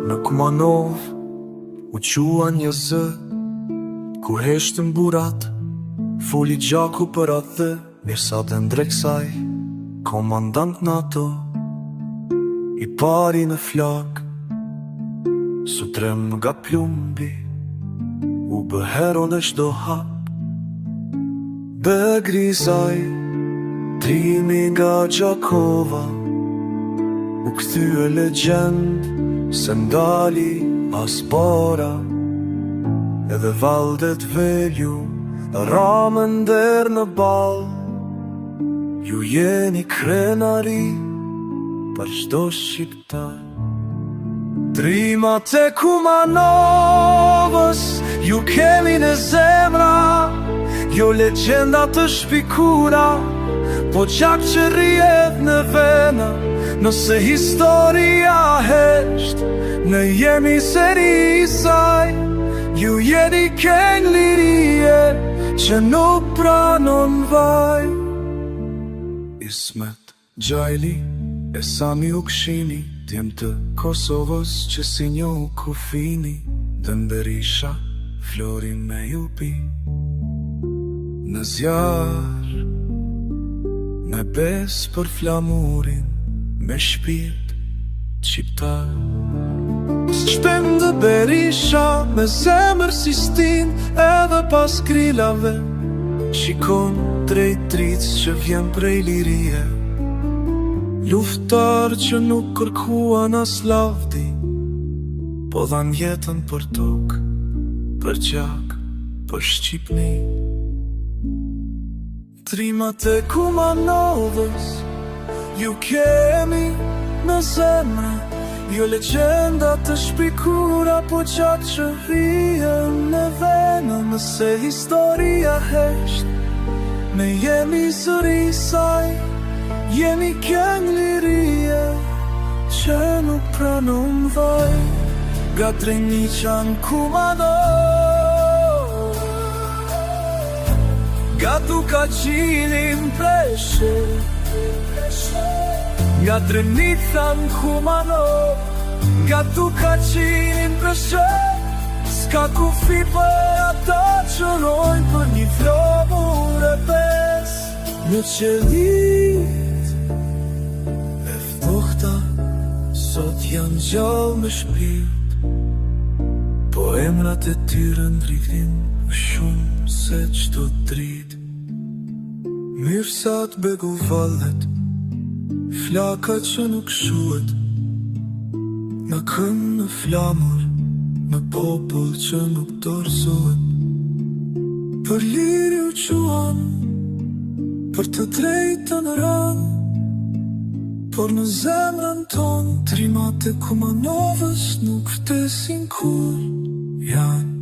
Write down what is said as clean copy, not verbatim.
Në Kumanov u qua një zë, ku heshtën burat, foli gjaku për atë, mirësa të ndreksaj, komandant NATO, i pari në flak, sutrem nga plumbi, u bëhero në shdo hap. Begrizaj, trimi nga Gjakova, u këthyë legend, se ndali as para, edhe valdet velju, ramën der në bal. Ju jeni krenari, për shdo shqiptar. Trimat e Kumanovës, ju kemi në zemra, jo legenda të shpikura, po gjak që rrjedh në vena. Nëse historia hesht, ne jemi seri i saj. Ju jeni keng lirie, që nuk pranon vaj. Ismet Gjajli e Sami Ukshini, tjem të Kosovës që si një kufini. Dënderisha, Florin me jupi, në zjar, me bes për flamurin, me shpirt shqiptar. Shpendë Berisha, me zemër si stin, edhe pas krilave, shikon drejt dritës që vjen prej lirie. Luftar që nuk kërkuan as lavdi, po dhan jetën për tokë, për gjak, për Shqipni. Trimat e Kumanovës, ju kemi në zemra, jo legenda të shpikura, po gjak që rrien në vena. Nëse historia hesht, ne jemi sëri saj. Jemi keng lirie, që nuk pranon vaj. Ga Dreniqan Kumanov, ga Tukaqinin Preshe, ga Dreniqan Kumanov, ga Tukaqinin Preshe. S'ka kufi për ata që rojnë për një flomur e pes. Në qelit sot janë gjallë me shpirt, po emrat e tyre ndrikin më shumë se qdo drit. Mirësat begu vallet, flaka që nuk shuhet, në kënë në flamur, në popull që nuk dorëzohet. Për liri u quan, për të drejtën ranë, por në zemrën ton, trimat e Kumanovës nuk vdesin kur janë.